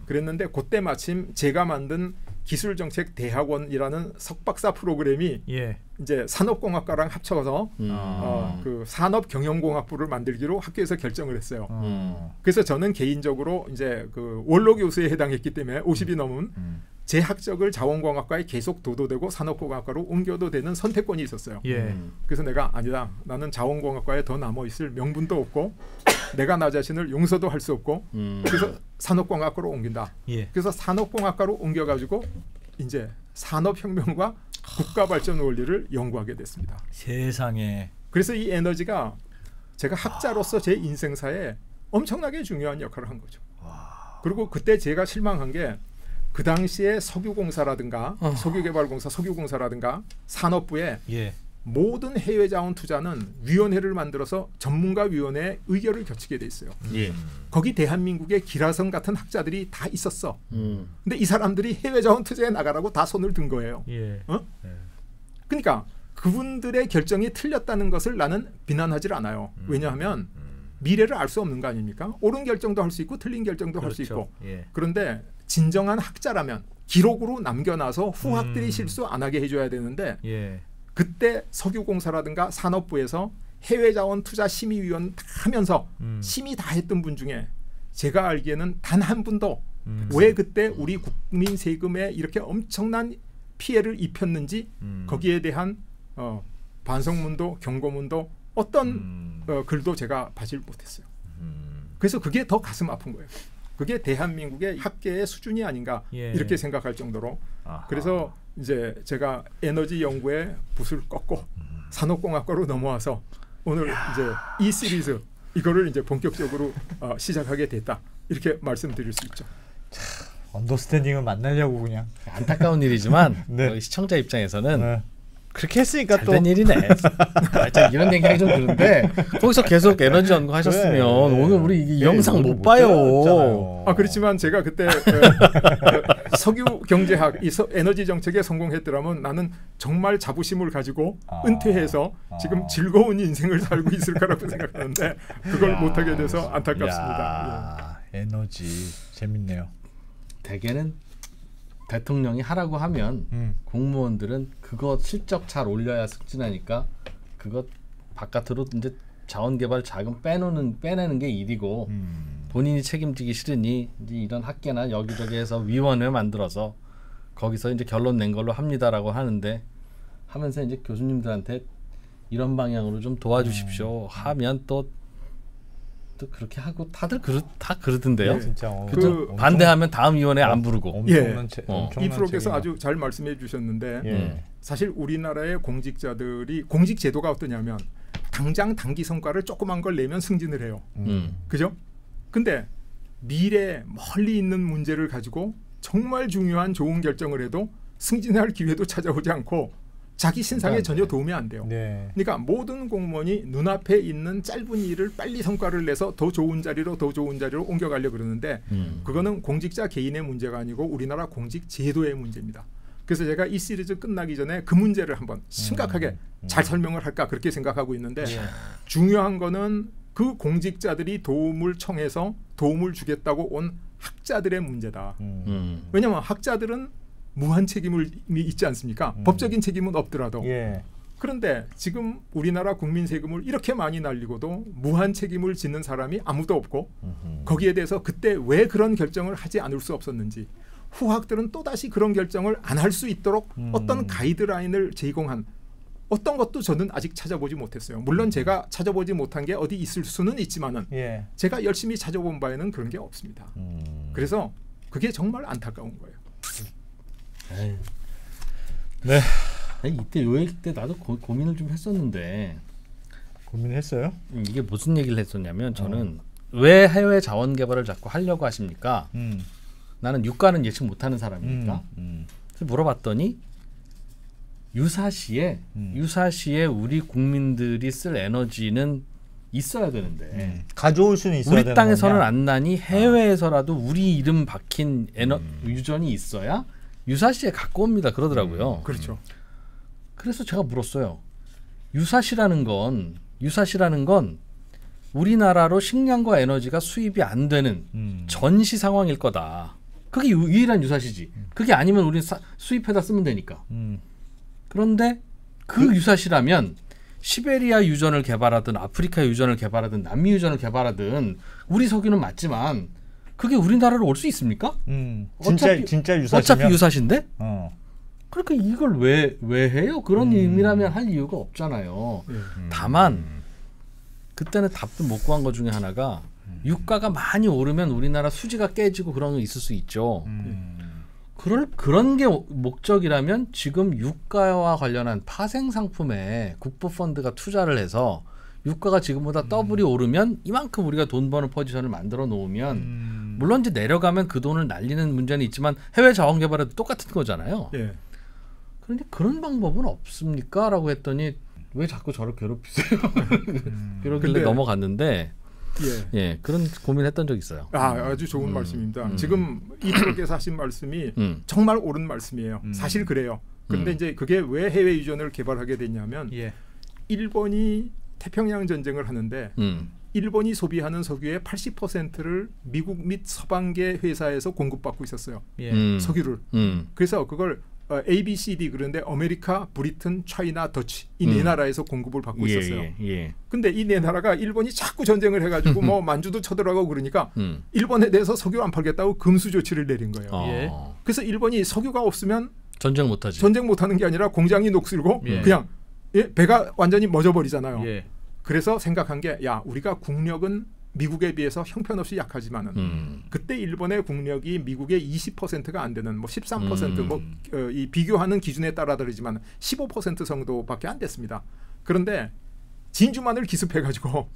그랬는데 그때 마침 제가 만든 기술정책대학원이라는 석박사 프로그램이
예.
이제 산업공학과랑 합쳐서 그 산업경영공학부를 만들기로 학교에서 결정을 했어요. 그래서 저는 개인적으로 이제 그 원로 교수에 해당했기 때문에 50이 넘은 제 학적을 자원공학과에 계속 도도되고 산업공학과로 옮겨도 되는 선택권이 있었어요.
예.
그래서 내가 아니다. 나는 자원공학과에 더 남아 있을 명분도 없고 내가 나 자신을 용서도 할 수 없고 그래서 산업공학과로 옮긴다.
예.
그래서 산업공학과로 옮겨가지고 이제 산업혁명과 국가발전 원리를 연구하게 됐습니다.
세상에.
그래서 이 에너지가 제가 학자로서 제 인생사에 엄청나게 중요한 역할을 한 거죠. 그리고 그때 제가 실망한 게 그 당시에 석유공사라든가 석유개발공사, 석유공사라든가 산업부에
예.
모든 해외 자원 투자는 위원회를 만들어서 전문가위원회에 의결을 거치게 돼 있어요.
예.
거기 대한민국의 기라성 같은 학자들이 다 있었어. 근데 이 사람들이 해외 자원 투자에 나가라고 다 손을 든 거예요.
예.
그러니까 그분들의 결정이 틀렸다는 것을 나는 비난하지 않아요. 왜냐하면 미래를 알 수 없는 거 아닙니까? 옳은 결정도 할 수 있고 틀린 결정도 할 수 있고.
예.
그런데 진정한 학자라면 기록으로 남겨놔서 후학들이 실수 안 하게 해줘야 되는데
예.
그때 석유공사라든가 산업부에서 해외자원 투자 심의위원 다 하면서 심의 다 했던 분 중에 제가 알기에는 단 한 분도 왜 그때 우리 국민 세금에 이렇게 엄청난 피해를 입혔는지 거기에 대한 반성문도 경고문도 어떤 글도 제가 봐질 못했어요. 그래서 그게 더 가슴 아픈 거예요. 그게 대한민국의 학계의 수준이 아닌가
예.
이렇게 생각할 정도로.
아하.
그래서 이제 제가 에너지 연구에 붓을 꺾고 산업공학과로 넘어와서 오늘 이제 이 시리즈 이거를 이제 본격적으로 시작하게 됐다 이렇게 말씀드릴 수 있죠.
언더스탠딩을 만나려고 그냥.
안타까운 일이지만
네.
시청자 입장에서는
네. 그렇게 했으니까 또
잘된 일이네. 살짝 이런 얘기하기 좀 그런데 거기서 계속 에너지 연구하셨으면
그래.
오늘 우리 이 영상 못
못
봐요.
들었잖아요.
그렇지만 제가 그때 석유 경제학, 에너지 정책에 성공했더라면 나는 정말 자부심을 가지고 은퇴해서 지금 즐거운 인생을 살고 있을 거라고 생각하는데 그걸 못하게 돼서 안타깝습니다.
에너지 재밌네요.
대개는 대통령이 하라고 하면 공무원들은 그거 실적 잘 올려야 승진하니까 그것 바깥으로 이제 자원개발 자금 빼내는 게 일이고 본인이 책임지기 싫으니 이제 이런 학계나 여기저기에서 위원회 만들어서 거기서 이제 결론 낸 걸로 합니다라고 하는데 하면서 이제 교수님들한테 이런 방향으로 좀 도와주십시오 하면 또 그렇게 하고 다들 다 그러던데요.
진짜
반대하면 다음 위원회 안 부르고.
엄청난
이 프로께서 아주 잘 말씀해 주셨는데 사실 우리나라의 공직자들이 공직 제도가 어떠냐면 당장 단기 성과를 조그만 걸 내면 승진을 해요. 그죠? 근데 미래 멀리 있는 문제를 가지고 정말 중요한 좋은 결정을 해도 승진할 기회도 찾아오지 않고 자기 신상에 전혀 도움이 안 돼요. 그러니까 모든 공무원이 눈앞에 있는 짧은 일을 빨리 성과를 내서 더 좋은 자리로 옮겨가려고 그러는데 그거는 공직자 개인의 문제가 아니고 우리나라 공직 제도의 문제입니다. 그래서 제가 이 시리즈 끝나기 전에 그 문제를 한번 심각하게 잘 설명을 할까 그렇게 생각하고 있는데 중요한 거는 그 공직자들이 도움을 청해서 도움을 주겠다고 온 학자들의 문제다. 왜냐하면 학자들은 무한 책임이 있지 않습니까? 법적인 책임은 없더라도. 그런데 지금 우리나라 국민 세금을 이렇게 많이 날리고도 무한 책임을 짓는 사람이 아무도 없고 거기에 대해서 그때 왜 그런 결정을 하지 않을 수 없었는지 후학들은 또다시 그런 결정을 안 할 수 있도록 어떤 가이드라인을 제공한 어떤 것도 저는 아직 찾아보지 못했어요. 물론 제가 찾아보지 못한 게 어디 있을 수는 있지만은 제가 열심히 찾아본 바에는 그런 게 없습니다. 그래서 그게 정말 안타까운 거예요.
네. 이때 요 얘기 때 나도 고민을 좀 했었는데
고민했어요?
이게 무슨 얘기를 했었냐면 저는 왜 해외 자원 개발을 자꾸 하려고 하십니까? 나는 유가는 예측 못하는 사람이니까. 그래서 물어봤더니 유사시에 우리 국민들이 쓸 에너지는 있어야 되는데
가져올 수는 있어야
우리
되는
땅에서는
거냐?
안 나니 해외에서라도 우리 이름 박힌 유전이 있어야 유사시에 갖고 옵니다 그러더라고요.
그렇죠.
그래서 제가 물었어요. 유사시라는 건 우리나라로 식량과 에너지가 수입이 안 되는 전시 상황일 거다. 그게 유일한 유사시지. 그게 아니면 우리는 수입해다 쓰면 되니까. 그런데 그 유사시라면 시베리아 유전을 개발하든 아프리카 유전을 개발하든 남미 유전을 개발하든 우리 석유는 맞지만 그게 우리나라로 올 수 있습니까?
진짜 유사시면
어차피 유사시인데? 그러니까 이걸 왜 해요? 그런 의미라면 할 이유가 없잖아요. 다만 그때는 답도 못 구한 것 중에 하나가 유가가 많이 오르면 우리나라 수지가 깨지고 그런 거 있을 수 있죠. 그런 게 목적이라면 지금 유가와 관련한 파생 상품에 국부펀드가 투자를 해서 유가가 지금보다 더블이 오르면 이만큼 우리가 돈 버는 포지션을 만들어 놓으면 물론 이제 내려가면 그 돈을 날리는 문제는 있지만 해외 자원 개발에도 똑같은 거잖아요. 그런데 그런 방법은 없습니까? 라고 했더니 왜 자꾸 저를 괴롭히세요? 그러길래 넘어갔는데 그런 고민했던 적이 있어요.
아주 좋은 말씀입니다. 지금 이쪽에서 하신 말씀이 정말 옳은 말씀이에요. 사실 그래요. 근데 이제 그게 왜 해외 유전을 개발하게 됐냐면 일본이 태평양 전쟁을 하는데 일본이 소비하는 석유의 80%를 미국 및 서방계 회사에서 공급받고 있었어요. 석유를. 그래서 그걸 A, B, C, D 그런데 아메리카, 브리튼, 차이나, 더치 이 네 나라에서 공급을 받고 있었어요. 근데 이 네 나라가 일본이 자꾸 전쟁을 해가지고 뭐 만주도 쳐들어가고 그러니까 일본에 대해서 석유 안 팔겠다고 금수 조치를 내린 거예요. 그래서 일본이 석유가 없으면
전쟁 못하지.
전쟁 못하는 게 아니라 공장이 녹슬고 그냥 배가 완전히 멎어버리잖아요. 그래서 생각한 게 우리가 국력은 미국에 비해서 형편없이 약하지만은 그때 일본의 국력이 미국의 20%가 안 되는 뭐 13% 이 비교하는 기준에 따라 다르지만 15% 정도밖에 안 됐습니다. 그런데 진주만을 기습해가지고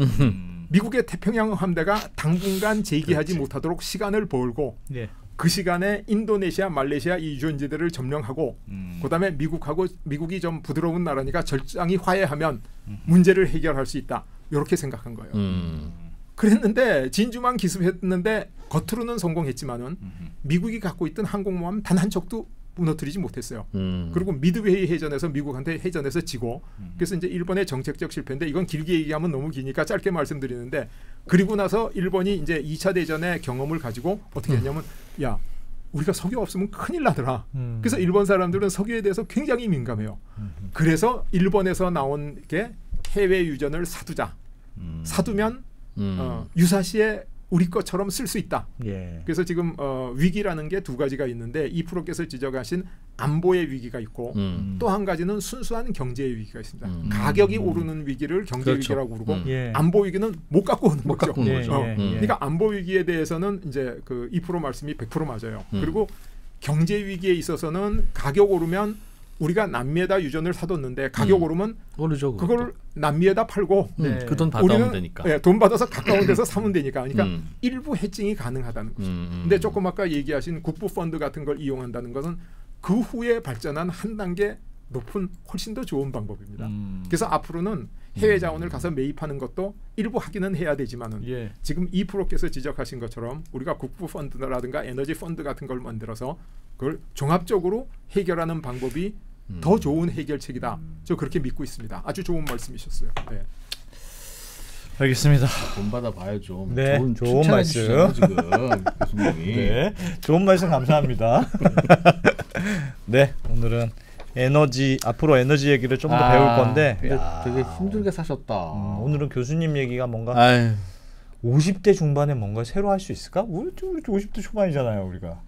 미국의 태평양 함대가 당분간 재기하지 못하도록 시간을 벌고 그 시간에 인도네시아, 말레이시아 이 유전지들을 점령하고 그다음에 미국이 좀 부드러운 나라니까 절장이 화해하면 문제를 해결할 수 있다. 이렇게 생각한 거예요. 그랬는데 진주만 기습했는데 겉으로는 성공했지만은 미국이 갖고 있던 항공모함 단 한 척도 무너뜨리지 못했어요. 그리고 미드웨이 해전에서 미국한테 해전에서 지고 그래서 이제 일본의 정책적 실패인데 이건 길게 얘기하면 너무 기니까 짧게 말씀드리는데 그리고 나서 일본이 이제 2차 대전의 경험을 가지고 어떻게 했냐면 야 우리가 석유 없으면 큰일 나더라. 그래서 일본 사람들은 석유에 대해서 굉장히 민감해요. 그래서 일본에서 나온 게 해외 유전을 사두자. 사두면 유사시에 우리 것처럼 쓸 수 있다.
예.
그래서 지금 위기라는 게 두 가지가 있는데 이 프로께서 지적하신 안보의 위기가 있고 또 한 가지는 순수한 경제의 위기가 있습니다. 가격이 오르는 위기를 경제
그렇죠.
위기라고 부르고
예.
안보 위기는 못 갖고 오는 거죠.
갖고 오는 거죠.
그러니까 안보 위기에 대해서는 이제 그 2% 말씀이 100% 맞아요. 그리고 경제 위기에 있어서는 가격 오르면 우리가 남미에다 유전을 사뒀는데 가격 오르면
오르죠.
그걸 남미에다 팔고
그 돈 받아오면 되니까.
네, 돈 받아서 가까운 데서 사면 되니까. 그러니까 일부 해칭이 가능하다는 거죠. 근데 조금 아까 얘기하신 국부 펀드 같은 걸 이용한다는 것은 그 후에 발전한 한 단계 높은 훨씬 더 좋은 방법입니다. 그래서 앞으로는 해외 자원을 가서 매입하는 것도 일부 하기는 해야 되지만은
예.
지금 2%께서 지적하신 것처럼 우리가 국부 펀드라든가 에너지 펀드 같은 걸 만들어서 그걸 종합적으로 해결하는 방법이 더 좋은 해결책이다. 저 그렇게 믿고 있습니다. 아주 좋은 말씀이셨어요. 네.
알겠습니다.
돈 받아 봐야죠.
네, 좋은
칭찬해
말씀.
주시잖아요, 지금 교수님이.
네, 좋은 말씀 감사합니다. 네, 오늘은 앞으로 에너지 얘기를 좀 더 배울 건데
근데
야,
되게 힘들게 사셨다.
오늘은 교수님 얘기가 뭔가
아유,
50대 중반에 뭔가 새로 할 수 있을까? 우리 50대 초반이잖아요, 우리가.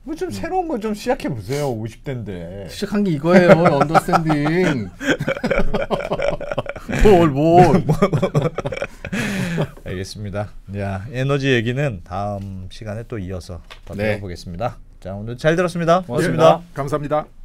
뭐 좀 새로운 거 좀 시작해 보세요. 50대인데.
시작한 게 이거예요. 언더스탠딩. 뭘.
알겠습니다. 야, 에너지 얘기는 다음 시간에 또 이어서 더
네.
들어보겠습니다. 자, 오늘 잘 들었습니다. 고맙습니다.
감사합니다.